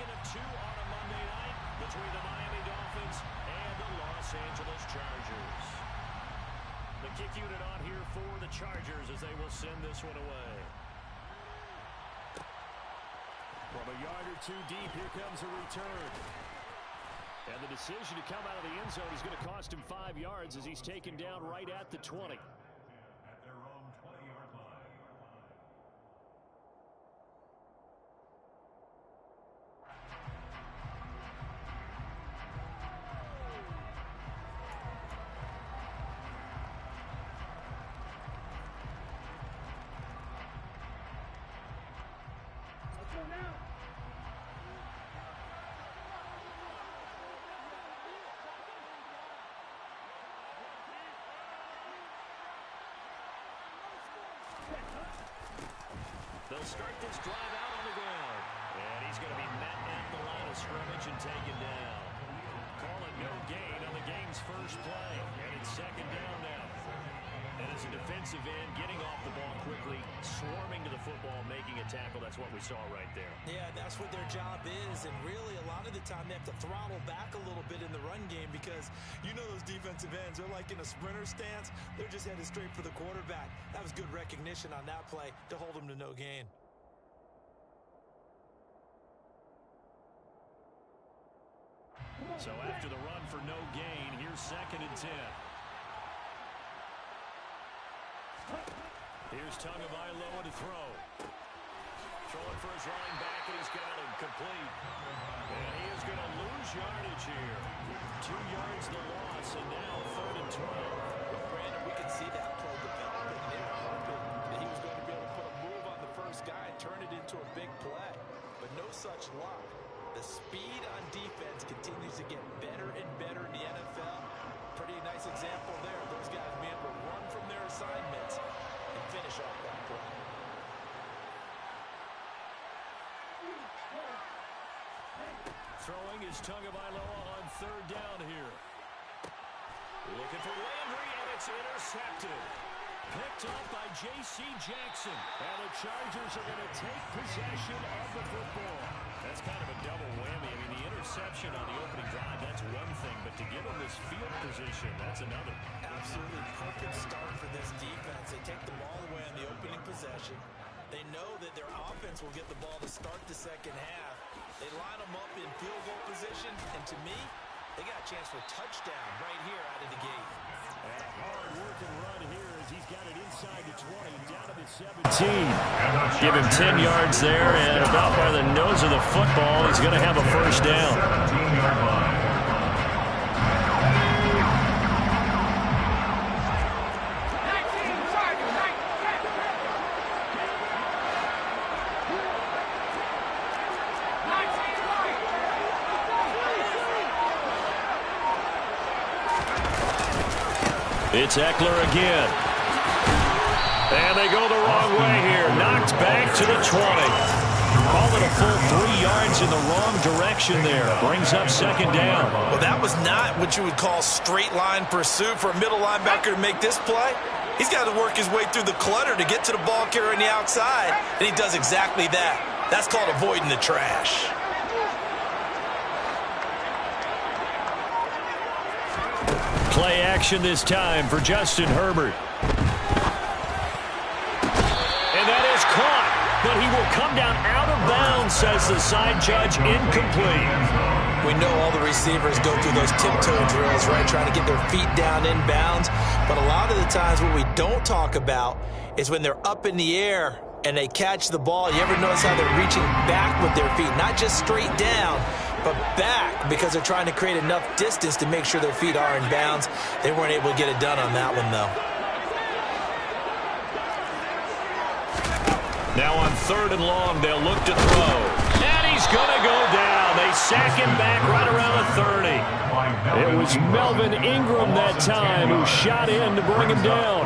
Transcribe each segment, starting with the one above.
of two on a Monday night between the Miami Dolphins and the Los Angeles Chargers. The kick unit on here for the Chargers as they will send this one away. From a yard or two deep, here comes a return. And the decision to come out of the end zone is going to cost him 5 yards as he's taken down right at the 20. At their own 20-yard line. Let's go now. They'll start this drive out on the ground. And he's going to be met at the line of scrimmage and taken down. Call it no gain on the game's first play. And it's second down now. And as a defensive end, getting off the ball quickly, swarming to the football, making a tackle, that's what we saw right there. Yeah, that's what their job is. And really, a lot of the time, they have to throttle back a little bit in the run game because you know those defensive ends, they're like in a sprinter stance. They're just headed straight for the quarterback. That was good recognition on that play to hold them to no gain. So after the run for no gain, here's 2nd and 10. Here's Tagovailoa to throw. Throwing for his running back, and he's got him complete. And he is going to lose yardage here. 2 yards the loss, and now 3rd and 12. Brandon, we can see that play developing. They were hoping that he was going to be able to put a move on the first guy and turn it into a big play. But no such luck. The speed on defense continues to get better and better in the NFL. Pretty nice example there. Those guys being able to run from their assignments and finish off that play. Throwing is Tagovailoa on 3rd down here. Looking for Landry, and it's intercepted. Picked up by J.C. Jackson. And the Chargers are going to take possession of the football. That's kind of a double whammy. I mean, the interception on the opening drive, that's one thing. But to give them this field position, that's another. Absolutely perfect start for this defense. They take the ball away on the opening possession. They know that their offense will get the ball to start the second half. They line them up in field goal position. And to me, they got a chance for a touchdown right here out of the gate. And a hard-working run here as he's got it inside the 20, down to the 17. Give him 10 yards there, and about by the nose of the football, he's going to have a first down. 17-yard line. It's Eckler again. And they go the wrong way here. Knocked back to the 20. Call it a full 3 yards in the wrong direction there. Brings up 2nd down. Well, that was not what you would call straight line pursuit for a middle linebacker to make this play. He's got to work his way through the clutter to get to the ball carrier on the outside, and he does exactly that. That's called avoiding the trash. Play action this time for Justin Herbert. And that is caught, but he will come down out of bounds, says the side judge, incomplete. We know all the receivers go through those tiptoe drills, right, trying to get their feet down in bounds. But a lot of the times what we don't talk about is when they're up in the air and they catch the ball. You ever notice how they're reaching back with their feet, not just straight down, but back, because they're trying to create enough distance to make sure their feet are in bounds. They weren't able to get it done on that one, though. Now on 3rd and long, they'll look to throw. And he's going to go down. They sack him back right around the 30. It was Melvin Ingram that time who shot in to bring him down.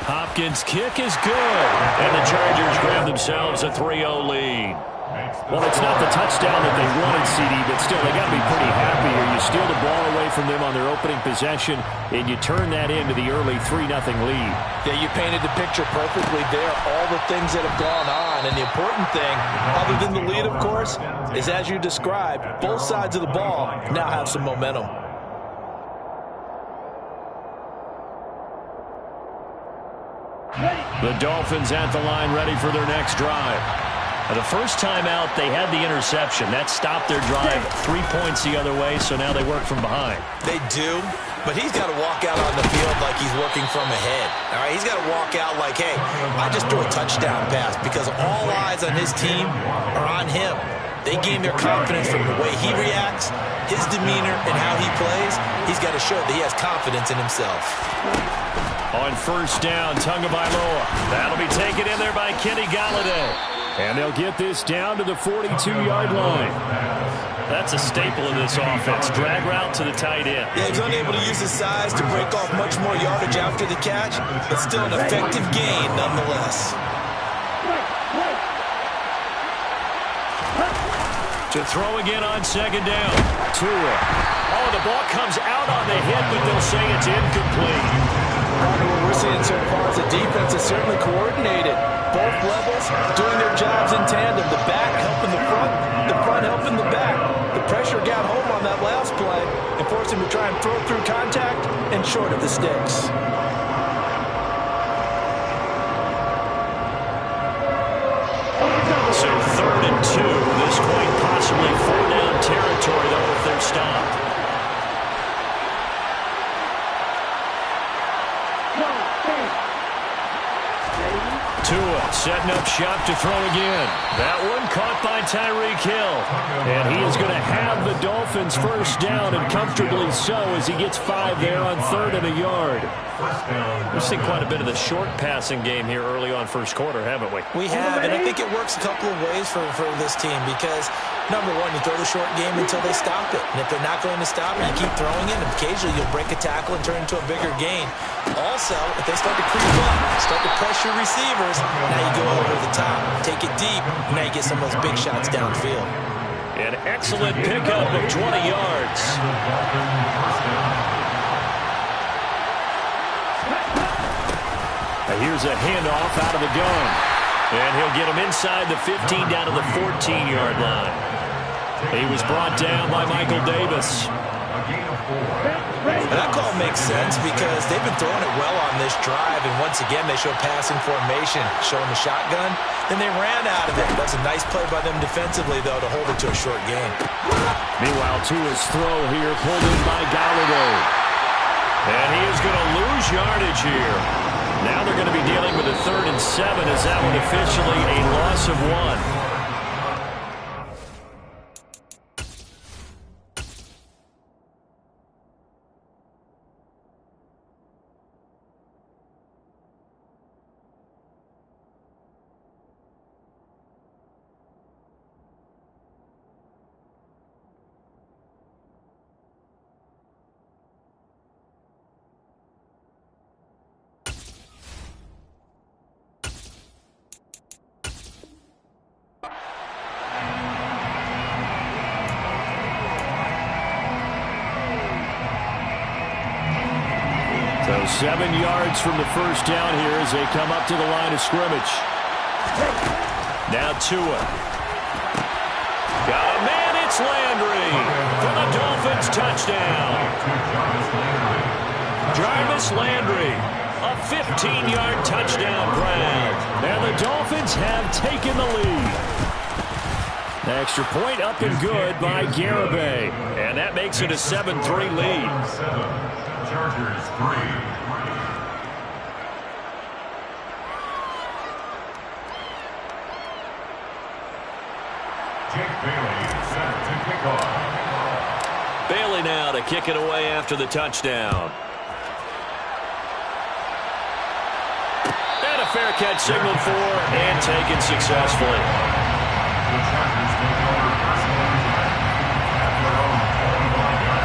Hopkins' kick is good. And the Chargers grab themselves a 3-0 lead. Well, it's not the touchdown that they wanted, CD, but still, they got to be pretty happy here. You steal the ball away from them on their opening possession, and you turn that into the early 3-0 lead. Yeah, you painted the picture perfectly there, all the things that have gone on. And the important thing, other than the lead, of course, is as you described, both sides of the ball now have some momentum. The Dolphins at the line ready for their next drive. The first time out, they had the interception. That stopped their drive 3 points the other way, so now they work from behind. They do, but he's got to walk out on the field like he's working from ahead. All right, he's got to walk out like, hey, I just threw a touchdown pass because all eyes on his team are on him. They gain their confidence from the way he reacts, his demeanor, and how he plays. He's got to show that he has confidence in himself. On first down, Tagovailoa. That'll be taken in there by Kenny Golladay. And they'll get this down to the 42-yard line. That's a staple of this offense. Drag route to the tight end. Yeah, he's unable to use his size to break off much more yardage after the catch, but still an effective gain nonetheless. To throw again on second down. Tua. Oh, the ball comes out on the hit, but they'll say it's incomplete. What we're seeing so far is the defense is certainly coordinated. Both levels doing their jobs in tandem. The back helping the front helping the back. The pressure got home on that last play and forced him to try and throw through contact and short of the sticks. So 3rd and 2. This quite possibly 4-down territory, though, if they're stopped. Tua setting up shop to throw again. That one caught by Tyreek Hill. And he is going to have the Dolphins first down, and comfortably so, as he gets 5 there on 3rd and a yard. We've seen quite a bit of the short passing game here early on first quarter, haven't we? We have, and I think it works a couple of ways for this team because, number one, you throw the short game until they stop it. And if they're not going to stop it, you keep throwing it, and occasionally you'll break a tackle and turn into a bigger gain. Also, if they start to creep up, start to pressure receivers, now you go over the top, take it deep, now you get some of those big shots downfield. An excellent pickup of 20 yards. Here's a handoff out of the gun. And he'll get him inside the 15 down to the 14-yard line. He was brought down by Michael Davis. And that call makes sense because they've been throwing it well on this drive, and once again they show passing formation, showing the shotgun. Then they ran out of it. That's a nice play by them defensively, though, to hold it to a short gain. Meanwhile, Tua's throw here pulled in by Golladay. And he is going to lose yardage here. Now they're going to be dealing with a 3rd and 7 as that one officially a loss of 1. So 7 yards from the first down here as they come up to the line of scrimmage. Now Tua. Got a man, it's Landry for the Dolphins touchdown. Jarvis Landry, a 15-yard touchdown grab. And the Dolphins have taken the lead. Extra point up and good by Garibay. And that makes it a 7-3 lead. Chargers 3. Jake Bailey set to kick off. Bailey now to kick it away after the touchdown. And a fair catch signaled for and taken successfully. The Chargers take over first down at their own 21-yard line.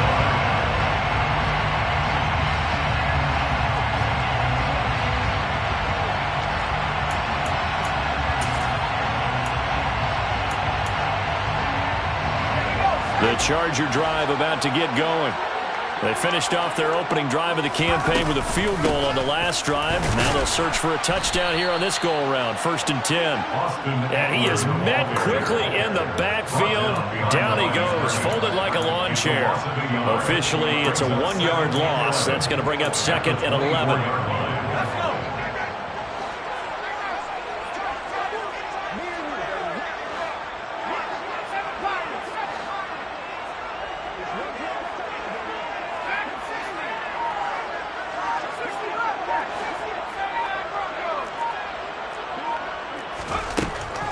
Charger drive about to get going. They finished off their opening drive of the campaign with a field goal on the last drive. Now they'll search for a touchdown here on this go-around. 1st and 10. And he is met quickly in the backfield. Down he goes, folded like a lawn chair. Officially, it's a 1-yard loss. That's going to bring up 2nd and 11.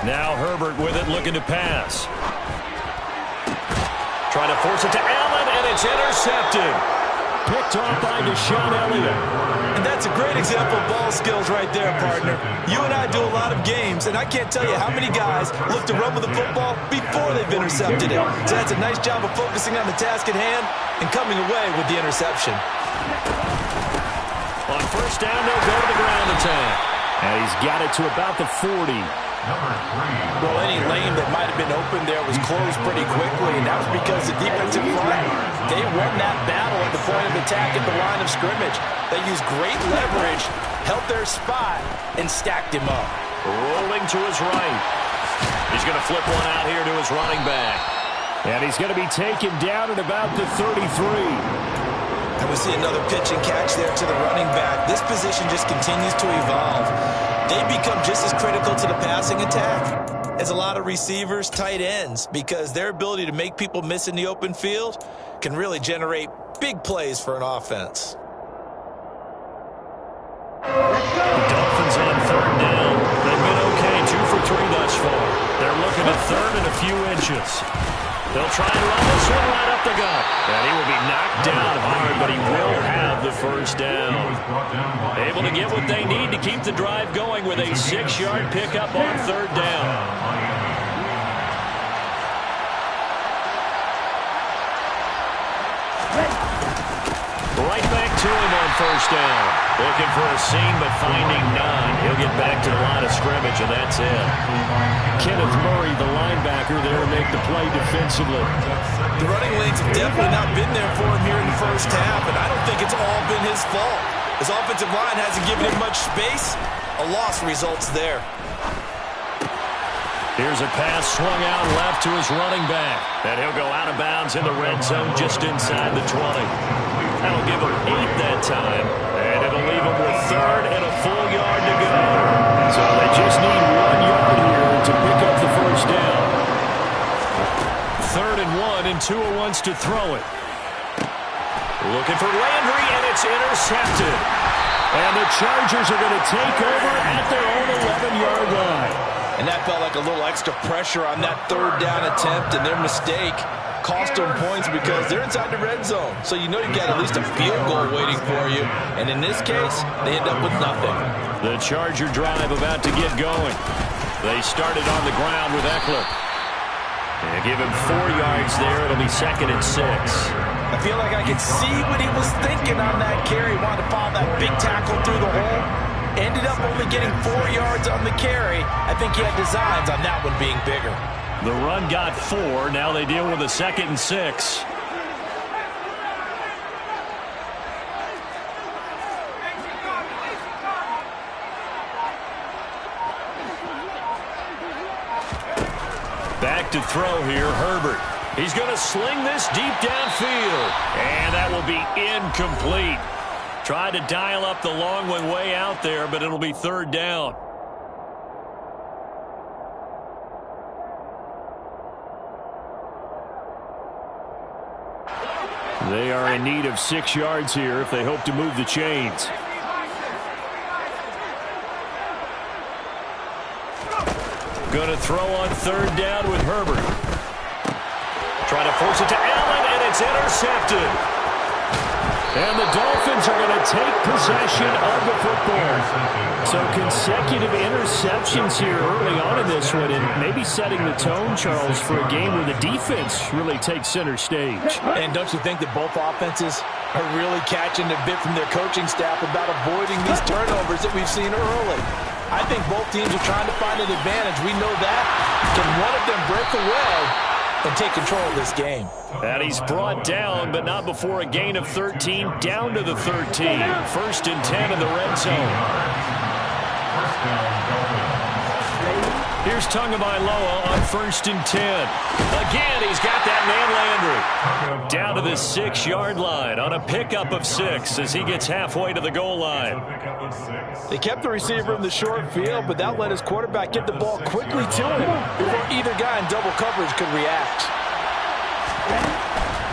Now Herbert with it, looking to pass. Trying to force it to Allen, and it's intercepted. Picked off by Deshaun Elliott. And that's a great example of ball skills right there, partner. You and I do a lot of games, and I can't tell you how many guys look to run with the football before they've intercepted it. So that's a nice job of focusing on the task at hand and coming away with the interception. On 1st down, they'll go to the ground attack. And he's got it to about the 40. Well, any lane that might have been open there was closed pretty quickly, and that was because the defensive front, they won that battle at the point of attack at the line of scrimmage. They used great leverage, held their spot, and stacked him up. Rolling to his right. He's going to flip one out here to his running back. And he's going to be taken down at about the 33. And we see another pitch and catch there to the running back. This position just continues to evolve. They become just as critical to the passing attack as a lot of receivers, tight ends, because their ability to make people miss in the open field can really generate big plays for an offense. The Dolphins on 3rd down. They've been okay, 2 for 3 thus far. They're looking at 3rd and a few inches. They'll try and run this one right up the gut. And he will be knocked down hard, but he will have the 1st down. Able to get what they need to keep the drive going with a 6-yard pickup on 3rd down. Right back to him on 1st down. Looking for a seam, but finding none. He'll get back to the line of scrimmage, and that's it. Kenneth Murray, the linebacker, there to make the play defensively. The running lanes have definitely not been there for him here in the 1st half, and I don't think it's all been his fault. His offensive line hasn't given him much space. A loss results there. Here's a pass swung out left to his running back. And he'll go out of bounds in the red zone just inside the 20. That'll give him 8 that time. And it'll leave him with 3rd and a full yard to go. So they just need 1 yard here to pick up the 1st down. 3rd and 1, and Tua wants to throw it. Looking for Landry, and it's intercepted. And the Chargers are going to take over at their own 11-yard line. And that felt like a little extra pressure on that 3rd down attempt, and their mistake cost them points because they're inside the red zone. So you know you've got at least a field goal waiting for you. And in this case, they end up with nothing. The Charger drive about to get going. They started on the ground with Eckler. And give him 4 yards there. It'll be 2nd and 6. I feel like I could see what he was thinking on that carry. Wanted to follow that big tackle through the hole. Ended up only getting 4 yards on the carry. I think he had designs on that one being bigger. The run got 4. Now they deal with a 2nd and 6. Back to throw here, Herbert. He's going to sling this deep downfield. And that will be incomplete. Tried to dial up the long one way out there, but it'll be 3rd down. They are in need of 6 yards here if they hope to move the chains. Going to throw on 3rd down with Herbert. Trying to force it to Allen, and it's intercepted. And the Dolphins are going to take possession of the football. So consecutive interceptions here early on in this one, and maybe setting the tone, Charles, for a game where the defense really takes center stage. And don't you think that both offenses are really catching a bit from their coaching staff about avoiding these turnovers that we've seen early? I think both teams are trying to find an advantage. We know that. Can one of them break away? and take control of this game. And he's brought down, but not before a gain of 13, down to the 13. 1st and 10 in the red zone. Here's Tagovailoa on 1st and 10. Again, he's got that man Landry. Down to the 6-yard line on a pickup of 6 as he gets halfway to the goal line. They kept the receiver in the short field, but that let his quarterback get the ball quickly to him before either guy in double coverage could react.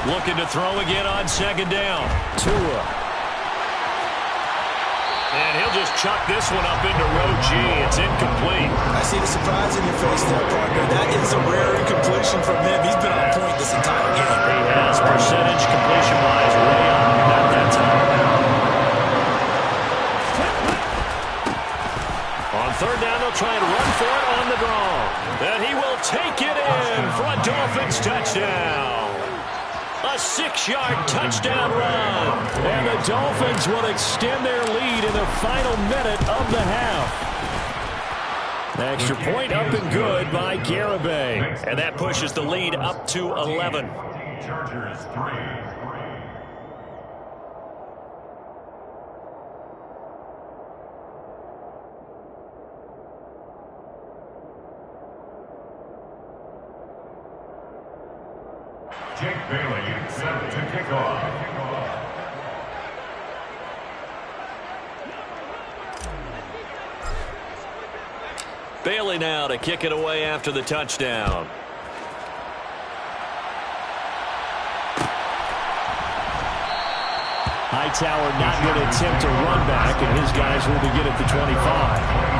Looking to throw again on 2nd down. Tua. And he'll just chuck this one up into row G. It's incomplete. I see the surprise in your face there, partner. That is a rare incompletion from him. He's been on point this entire game. He has percentage completion-wise way up. Not that time. On 3rd down, they'll try and run for it on the draw. And he will take it in for a Dolphins touchdown. A 6-yard touchdown run. And the Dolphins will extend their lead in the final minute of the half. Extra point up and good by Garibay. And that pushes the lead up to 11. Chargers 3. Jake Bailey set to kick off. Bailey now to kick it away after the touchdown. Hightower not going to attempt a run back, and his guys will begin at the 25.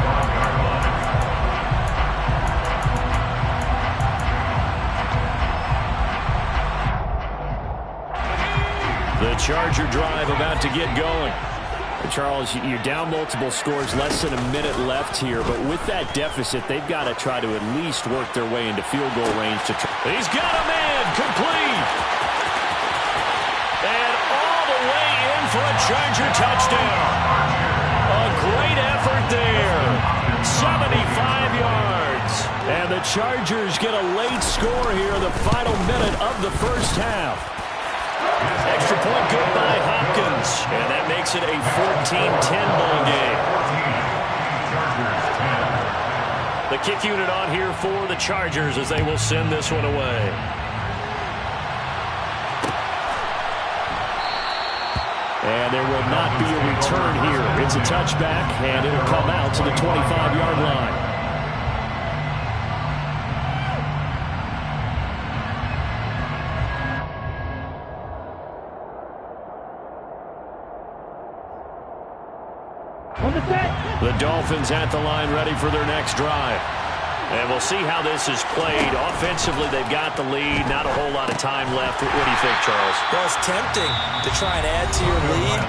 The Charger drive about to get going. Charles, you're down multiple scores, less than a minute left here, but with that deficit, they've got to try to at least work their way into field goal range. He's got a man, complete. And all the way in for a Charger touchdown. A great effort there. 75 yards. And the Chargers get a late score here in the final minute of the first half. Extra point good by Hopkins. And that makes it a 14-10 ball game. The kick unit on here for the Chargers as they will send this one away. And there will not be a return here. It's a touchback, and it'll come out to the 25-yard line. The Dolphins at the line ready for their next drive. And we'll see how this is played. Offensively, they've got the lead. Not a whole lot of time left. What do you think, Charles? Well, it's tempting to try and add to your lead,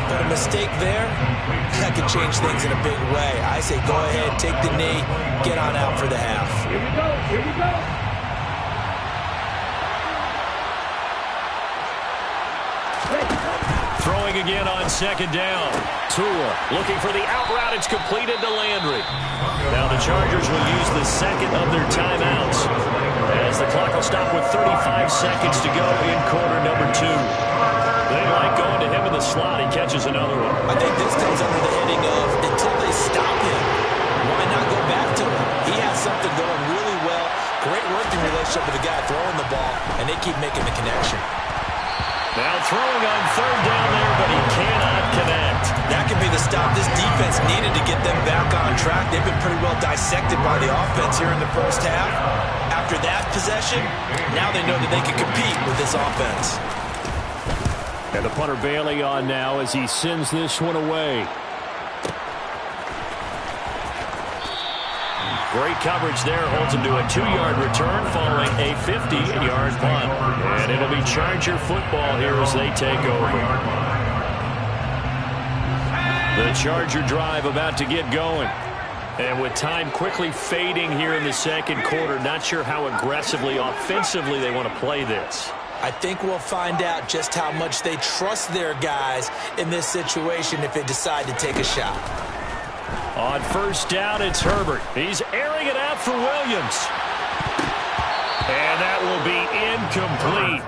but a mistake there, that could change things in a big way. I say go ahead, take the knee, get on out for the half. Here we go, here we go. Throwing again on 2nd down. Tua looking for the out route. It's completed to Landry. Now the Chargers will use the second of their timeouts as the clock will stop with 35 seconds to go in quarter number 2. They like going to him in the slot. He catches another one. I think this comes under the heading of until they stop him, why not go back to him? He has something going really well. Great working relationship with the guy throwing the ball, and they keep making the connection. Now throwing on 3rd down there, but he cannot connect. That could be the stop this defense needed to get them back on track. They've been pretty well dissected by the offense here in the first half. After that possession, now they know that they can compete with this offense. And the punter Bailey on now as he sends this one away. Great coverage there, holds him to a 2-yard return following a 50-yard punt. And it'll be Charger football here as they take over. The Charger drive about to get going. And with time quickly fading here in the second quarter, not sure how aggressively, offensively they want to play this. I think we'll find out just how much they trust their guys in this situation if they decide to take a shot. On 1st down, it's Herbert. He's airing it out for Williams. And that will be incomplete.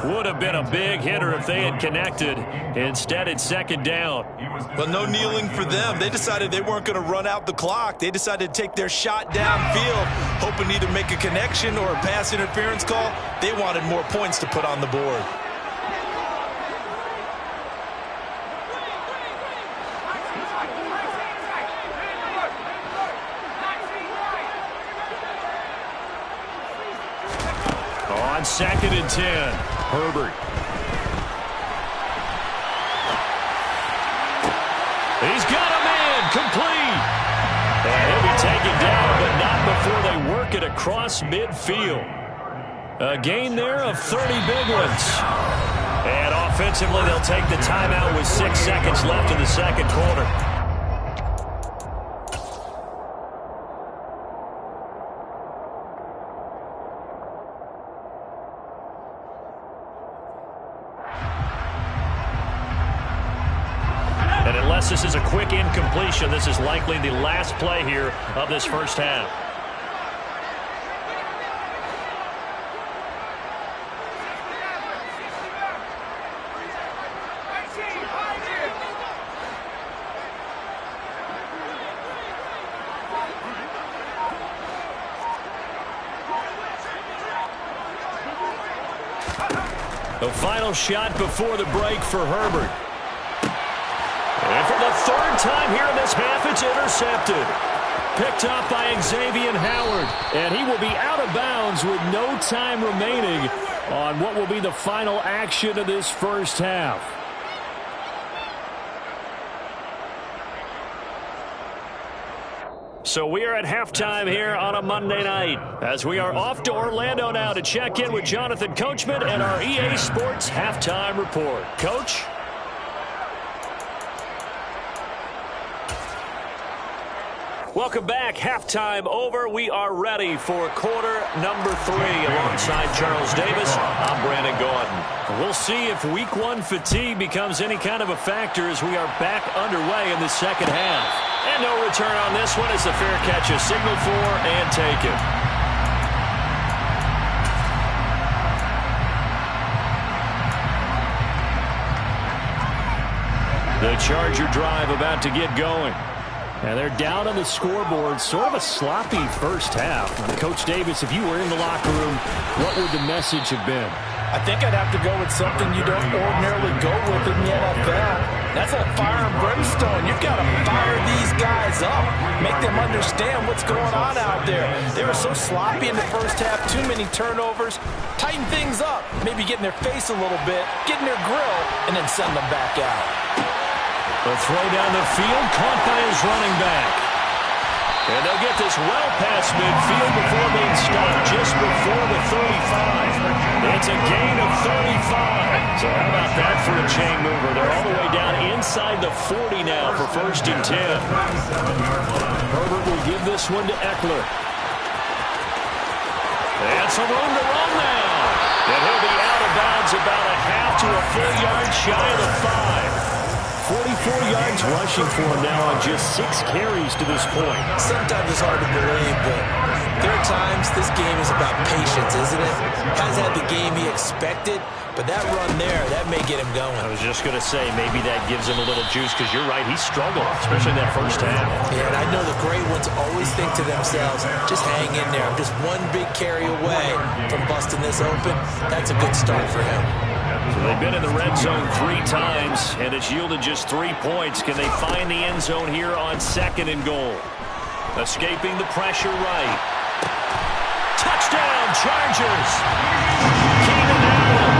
Would have been a big hitter if they had connected. Instead, it's second down. Well, no kneeling for them. They decided they weren't going to run out the clock. They decided to take their shot downfield, hoping to either make a connection or a pass interference call. They wanted more points to put on the board. On 2nd and 10, Herbert. He's got a man, complete. And he'll be taken down, but not before they work it across midfield. A gain there of 30 big ones. And offensively, they'll take the timeout with 6 seconds left in the second quarter. And unless this is a quick incompletion, this is likely the last play here of this first half. The final shot before the break for Herbert. And for the third time here in this half, it's intercepted. Picked up by Xavier Howard. And he will be out of bounds with no time remaining on what will be the final action of this first half. So we are at halftime here on a Monday night as we are off to Orlando now to check in with Jonathan Coachman and our EA Sports Halftime Report. Coach? Welcome back. Halftime over. We are ready for quarter number 3 alongside Charles Davis. I'm Brandon Gordon. We'll see if week 1 fatigue becomes any kind of a factor as we are back underway in the second half. And no return on this one as the fair catch is signaled for and taken. The Charger drive about to get going. And they're down on the scoreboard. Sort of a sloppy first half. Coach Davis, if you were in the locker room, what would the message have been? I think I'd have to go with something you don't ordinarily go with in the NFL. That's like fire and brimstone. You've got to fire these guys up. Make them understand what's going on out there. They were so sloppy in the first half. Too many turnovers. Tighten things up. Maybe get in their face a little bit. Get in their grill. And then send them back out. The throw down the field. Caught by his running back. And they'll get this well past midfield before being stopped just before the 35. It's a gain of 35. So how about that for a chain mover? They're all the way down inside the 40 now for 1st and 10. Herbert will give this one to Eckler. And some room to run now. And he'll be out of bounds about a half to a full yard shy of the 5. 44 yards rushing for him now on just 6 carries to this point. Sometimes it's hard to believe, but there are times this game is about patience, isn't it? Hasn't had the game he expected, but that run there, that may get him going. I was just going to say, maybe that gives him a little juice, because you're right, he struggled, especially in that first half. Yeah, and I know the great ones always think to themselves, just hang in there. I'm just one big carry away from busting this open. That's a good start for him. So they've been in the red zone 3 times, and it's yielded just 3 points. Can they find the end zone here on 2nd and goal? Escaping the pressure right. Touchdown, Chargers! Keenan Allen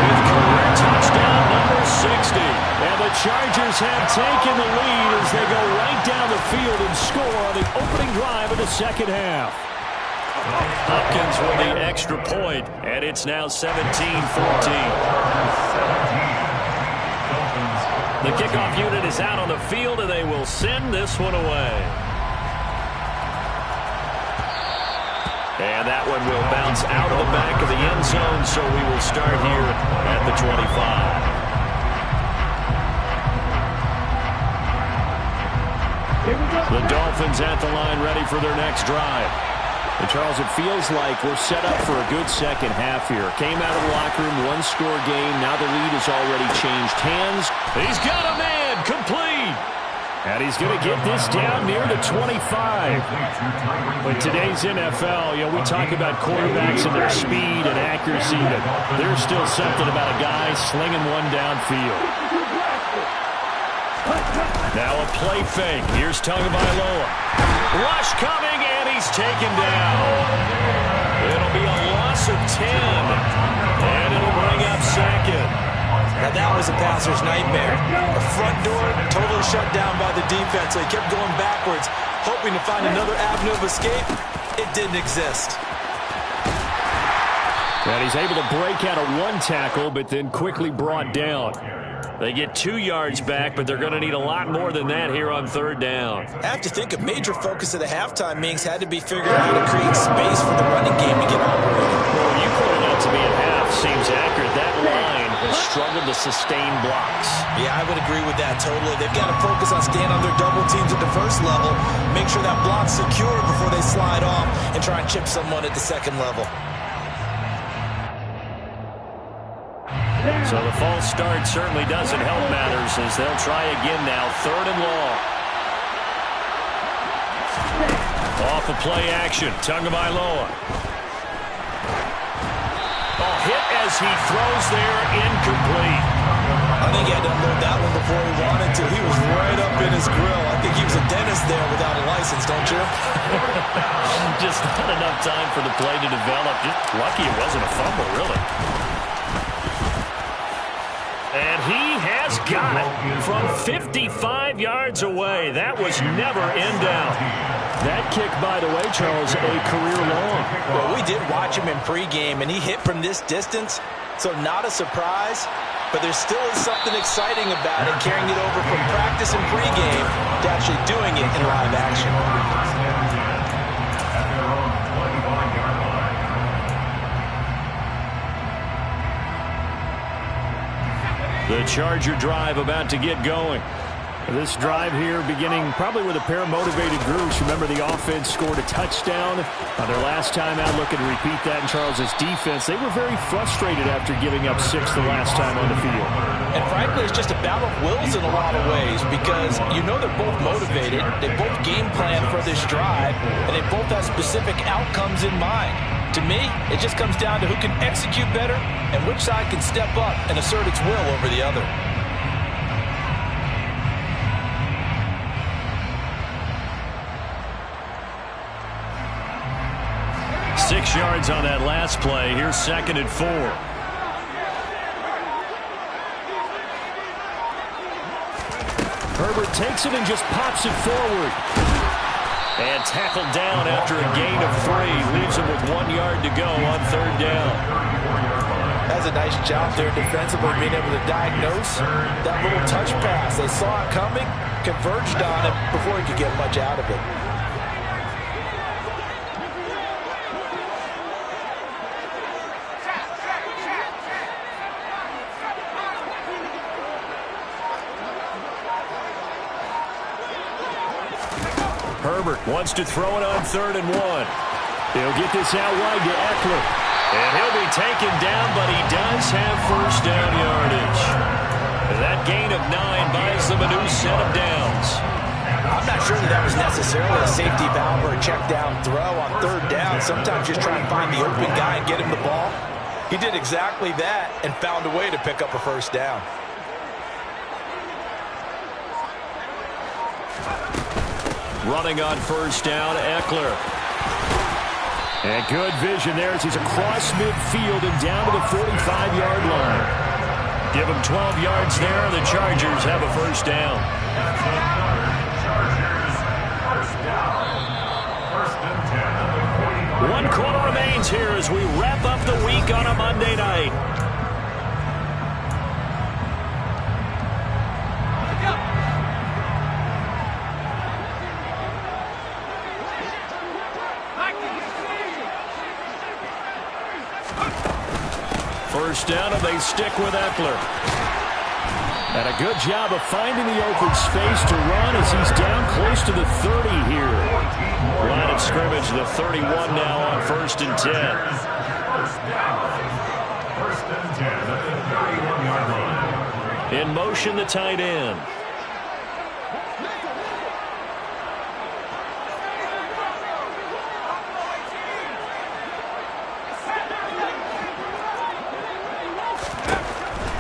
with career touchdown number 60. And the Chargers have taken the lead as they go right down the field and score on the opening drive of the second half. Hopkins with the extra point, and it's now 17-14. The kickoff unit is out on the field, and they will send this one away. And that one will bounce out of the back of the end zone, so we will start here at the 25. The Dolphins at the line ready for their next drive. And Charles, it feels like we're set up for a good second half here. Came out of the locker room, one-score game. Now the lead has already changed hands. He's got a man, complete. And he's going to get this down near the 25. But today's NFL, we talk about quarterbacks and their speed and accuracy, but there's still something about a guy slinging one downfield. Now a play fake. Here's Tagovailoa. Rush coming, and he's taken down. It'll be a loss of 10, and it'll bring up second. Now that was a passer's nightmare. The front door totally shut down by the defense, so he kept going backwards, hoping to find another avenue of escape. It didn't exist. And he's able to break out of one tackle, but then quickly brought down. They get 2 yards back, but they're going to need a lot more than that here on third down. I have to think a major focus of the halftime meetings had to be figuring out how to create space for the running game to get operating. Well, you pointed out to me at half seems accurate. That line has struggled to sustain blocks. Yeah, I would agree with that totally. They've got to focus on staying on their double teams at the first level, make sure that block's secure before they slide off, and try and chip someone at the second level. So the false start certainly doesn't help matters as they'll try again now. Third and long. Off of play action. Tagovailoa. Hit as he throws there. Incomplete. I think he had to unload that one before he wanted to. He was right up in his grill. I think he was a dentist there without a license, don't you? Just not enough time for the play to develop. Just lucky it wasn't a fumble, really. And he has got it from 55 yards away. That was never in doubt. That kick, by the way, Charles, a career long. Well, we did watch him in pregame, and he hit from this distance, so not a surprise. But there still is something exciting about it, carrying it over from practice and pregame to actually doing it in live action. The Charger drive about to get going. This drive here beginning probably with a pair of motivated groups. Remember, the offense scored a touchdown on their last time out. Looking to repeat that in Charles's defense. They were very frustrated after giving up 6 the last time on the field. And frankly, it's just a battle of wills in a lot of ways because they're both motivated. They both game plan for this drive, and they both have specific outcomes in mind. To me, it just comes down to who can execute better and which side can step up and assert its will over the other. Six yards on that last play. Here's second and 4. Herbert takes it and just pops it forward. And tackled down after a gain of 3. Leaves him with 1 yard to go on third down. That's a nice job there defensively, being able to diagnose that little touch pass. They saw it coming, converged on it before he could get much out of it. Herbert wants to throw it on 3rd and 1. He'll get this out wide to Eckler. And he'll be taken down, but he does have first down yardage. That gain of 9 buys them a new set of downs. I'm not sure that was necessarily a safety valve or a check down throw on 3rd down. Sometimes just try and find the open guy and get him the ball. He did exactly that and found a way to pick up a first down. Running on first down, Eckler. And good vision there as he's across midfield and down to the 45-yard line. Give him 12 yards there, and the Chargers have a first down. One quarter remains here as we wrap up the week on a Monday night. First down, and they stick with Eckler. And a good job of finding the open space to run as he's down close to the 30 here. Line of scrimmage, the 31 now on 1st and 10. First and 10 at the 31-yard line. In motion, the tight end.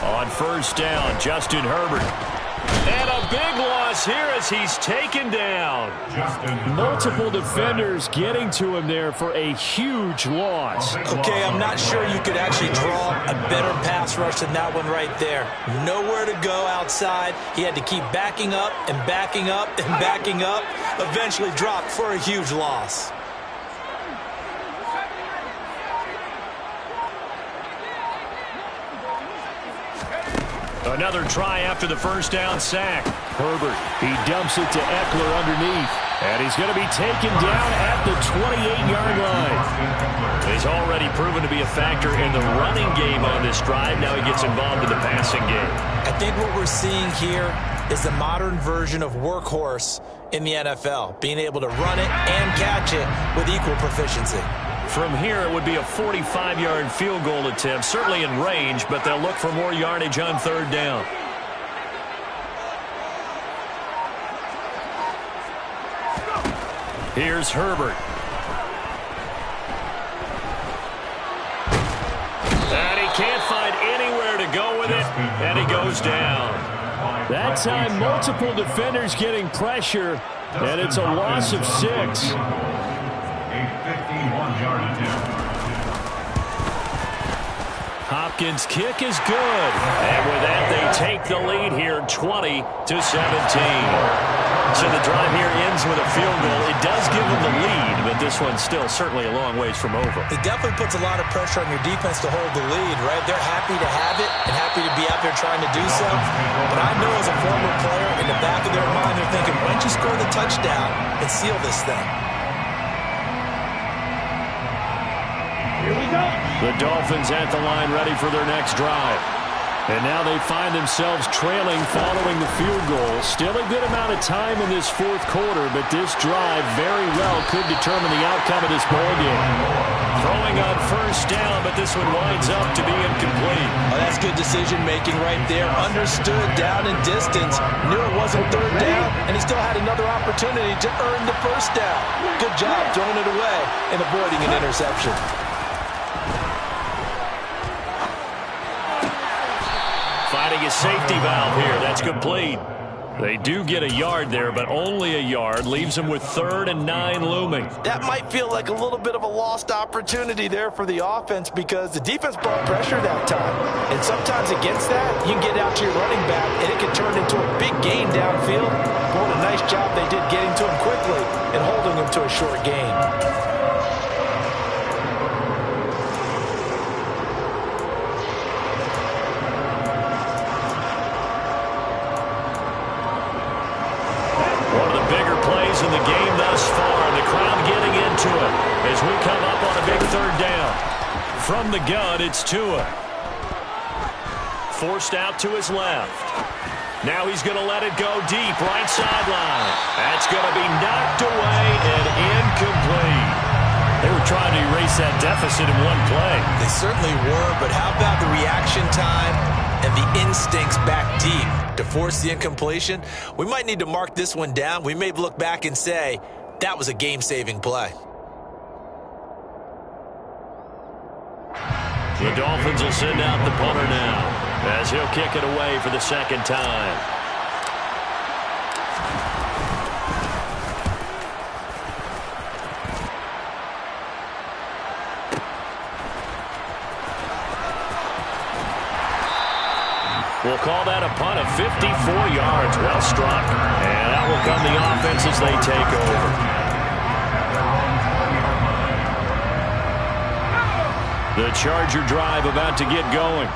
On 1st down, Justin Herbert. And a big loss here as he's taken down. Multiple defenders getting to him there for a huge loss. Okay, I'm not sure you could actually draw a better pass rush than that one right there. Nowhere to go outside. He had to keep backing up and backing up and backing up. Eventually dropped for a huge loss. Another try after the 1st down sack. Herbert, he dumps it to Eckler underneath. And he's going to be taken down at the 28-yard line. He's already proven to be a factor in the running game on this drive. Now he gets involved in the passing game. I think what we're seeing here is the modern version of workhorse in the NFL, being able to run it and catch it with equal proficiency. From here, it would be a 45-yard field goal attempt, certainly in range, but they'll look for more yardage on 3rd down. Here's Herbert. And he can't find anywhere to go with it, and he goes down. That time, multiple defenders getting pressure, and it's a loss of 6. 51-yard attempt. Hopkins' kick is good. And with that, they take the lead here, 20-17. So the drive here ends with a field goal. It does give them the lead, but this one's still certainly a long ways from over. It definitely puts a lot of pressure on your defense to hold the lead, right? They're happy to have it and happy to be out there trying to do so. But I know as a former player, in the back of their mind, they're thinking, why don't you score the touchdown and seal this thing? The Dolphins at the line ready for their next drive. And now they find themselves trailing following the field goal. Still a good amount of time in this 4th quarter, but this drive very well could determine the outcome of this ballgame. Throwing on 1st down, but this one winds up to be incomplete. Oh, that's good decision-making right there. Understood down and distance. Knew it wasn't 3rd down, and he still had another opportunity to earn the 1st down. Good job throwing it away and avoiding an interception. Finding a safety valve here. That's complete. They do get a yard there, but only a yard. Leaves them with 3rd and 9 looming. That might feel like a little bit of a lost opportunity there for the offense because the defense brought pressure that time. And sometimes against that, you can get out to your running back, and it can turn into a big gain downfield. But what a nice job they did getting to him quickly and holding him to a short gain. In the game thus far, the crowd getting into it as we come up on a big 3rd down. From the gun, it's Tua. Forced out to his left. Now he's going to let it go deep, right sideline. That's going to be knocked away and incomplete. They were trying to erase that deficit in one play. They certainly were, but how about the reaction time and the instincts back deep to force the incompletion? We might need to mark this one down. We may look back and say, that was a game-saving play. The Dolphins will send out the punter now as he'll kick it away for the 2nd time. We'll call that a punt of 54 yards. Well struck. And that will come the offense as they take over. The Charger drive about to get going.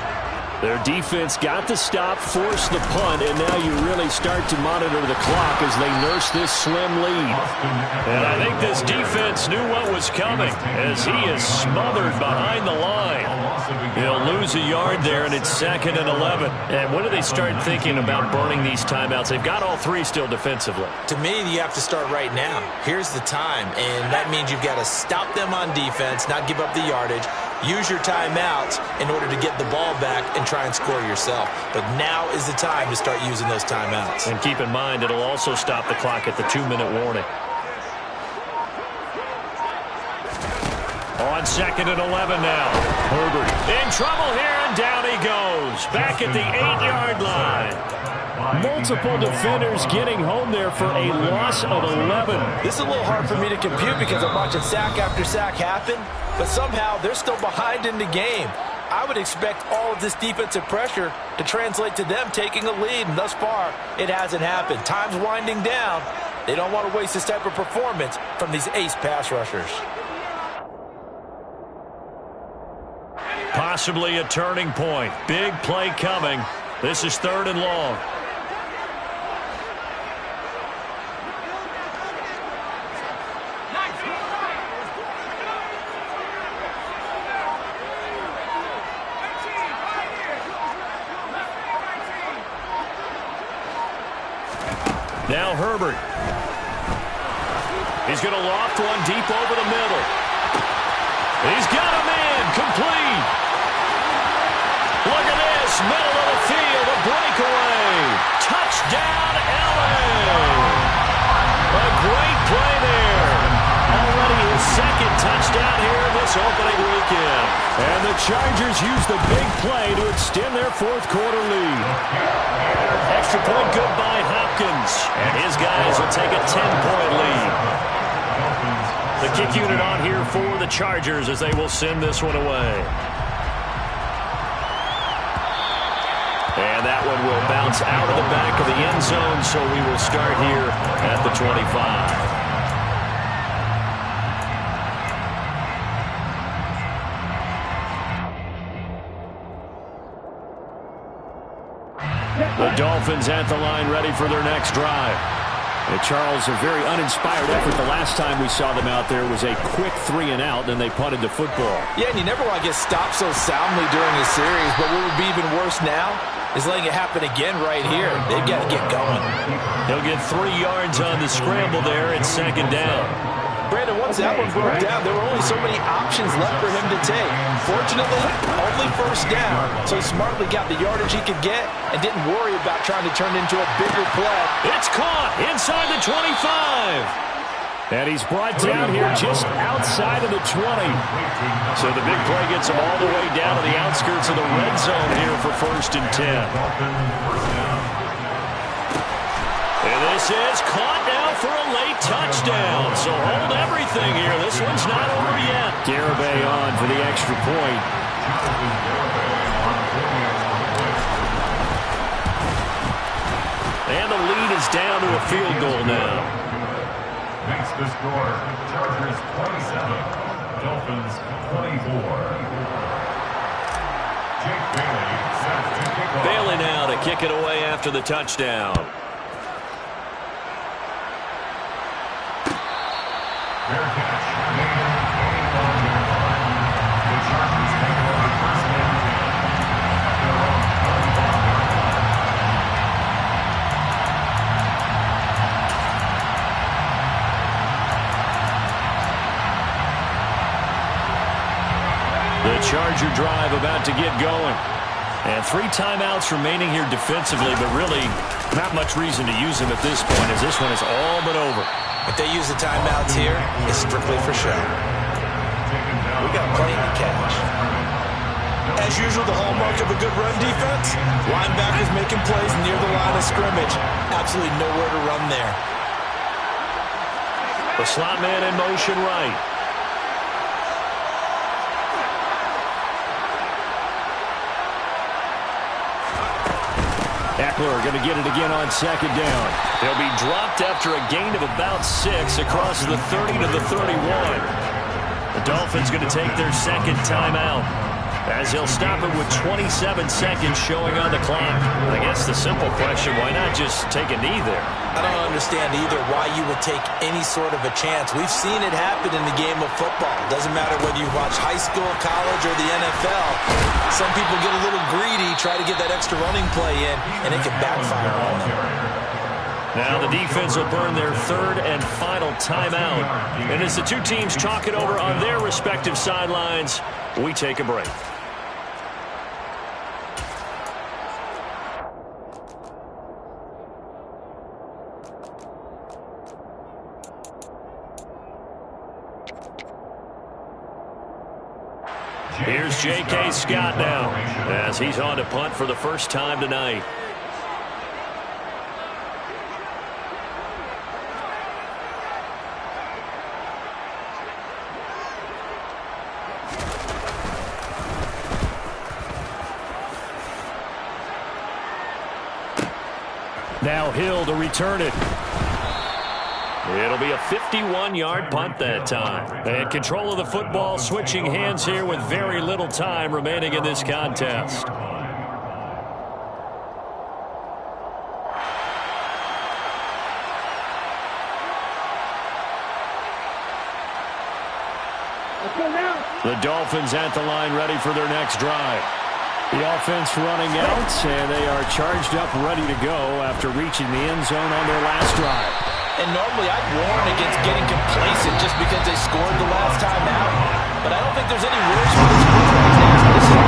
Their defense got the stop, forced the punt, and now you really start to monitor the clock as they nurse this slim lead. And I think this defense knew what was coming as he is smothered behind the line. He'll lose a yard there, and it's 2nd and 11. And when do they start thinking about burning these timeouts? They've got all three still defensively. To me, you have to start right now. Here's the time, and that means you've got to stop them on defense, not give up the yardage, use your timeouts in order to get the ball back and try and score yourself. But now is the time to start using those timeouts. And keep in mind, it'll also stop the clock at the 2-minute warning. On 2nd and 11 now. Herbert in trouble here, and down he goes. Back at the 8-yard line. Multiple defenders getting home there for a loss of 11. This is a little hard for me to compute because I'm watching sack after sack happen, but somehow they're still behind in the game. I would expect all of this defensive pressure to translate to them taking a lead, and thus far, it hasn't happened. Time's winding down. They don't want to waste this type of performance from these ace pass rushers. Possibly a turning point. Big play coming. This is 3rd and long. Now Herbert. He's going to loft one deep over the middle. He's got a man complete. Look at this, middle of the field, a breakaway. Touchdown, LA. A great play there. Already his 2nd touchdown here this opening weekend. And the Chargers use the big play to extend their 4th quarter lead. Extra point good by Hopkins. And his guys will take a 10-point lead. The kick unit on here for the Chargers as they will send this one away. And that one will bounce out of the back of the end zone, so we will start here at the 25. The Dolphins at the line ready for their next drive. Charles, a very uninspired effort. The last time we saw them out there was a quick 3-and-out, then they punted the football. Yeah, and you never want to get stopped so soundly during a series, but what would be even worse now is letting it happen again right here. They've got to get going. He'll get 3 yards on the scramble there at 2nd down. Brandon, once that one broke down, there were only so many options left for him to take. Fortunately, only 1st down, so he smartly got the yardage he could get and didn't worry about trying to turn it into a bigger play. It's caught inside the 25. And he's brought down here just outside of the 20. So the big play gets him all the way down to the outskirts of the red zone here for 1st and 10. And this is caught now for a late touchdown. So hold everything here. This one's not over yet. Garibay on for the extra point. And the lead is down to a field goal now. Makes the score Chargers 27, Dolphins 24. Jake Bailey set to kick off. Bailey now to kick it away after the touchdown. Fair catch made at the 25-yard line. The Chargers take over 1st and 10 at their own 25-yard line. The Charger drive about to get going. And 3 timeouts remaining here defensively, but really not much reason to use them at this point as this one is all but over. If they use the timeouts here, it's strictly for show. We got plenty to catch. As usual, the hallmark of a good run defense, linebackers making plays near the line of scrimmage. Absolutely nowhere to run there. The slot man in motion right. Eckler going to get it again on 2nd down. He'll be dropped after a gain of about 6 across the 30 to the 31. The Dolphins going to take their 2nd timeout. As he'll stop it with 27 seconds showing on the clock. I guess the simple question, why not just take a knee there? I don't understand either why you would take any sort of a chance. We've seen it happen in the game of football. Doesn't matter whether you watch high school, college, or the NFL. Some people get a little greedy, try to get that extra running play in, and it can backfire on them. Now the defense will burn their third and final timeout. And as the two teams talk it over on their respective sidelines, we take a break. Here's J.K. Scott now as he's on to punt for the first time tonight. Now Hill to return it. It'll be a 51-yard punt that time. And control of the football switching hands here with very little time remaining in this contest. The Dolphins at the line ready for their next drive. The offense running out, and they are charged up, ready to go after reaching the end zone on their last drive. And normally I'd warn against getting complacent just because they scored the last time out. But I don't think there's any rules for this group right now. This is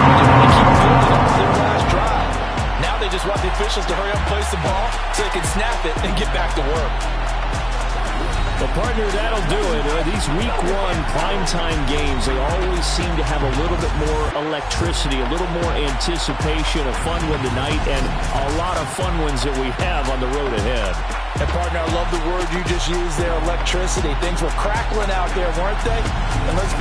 they want to keep building up to their last drive. Now they just want the officials to hurry up and place the ball so they can snap it and get back to work. Well, partner, that'll do it. These Week 1 primetime games, they always seem to have a little bit more electricity, a little more anticipation, a fun one tonight, and a lot of fun ones that we have on the road ahead. And, partner, I love the word you just used there, electricity. Things were crackling out there, weren't they? And let's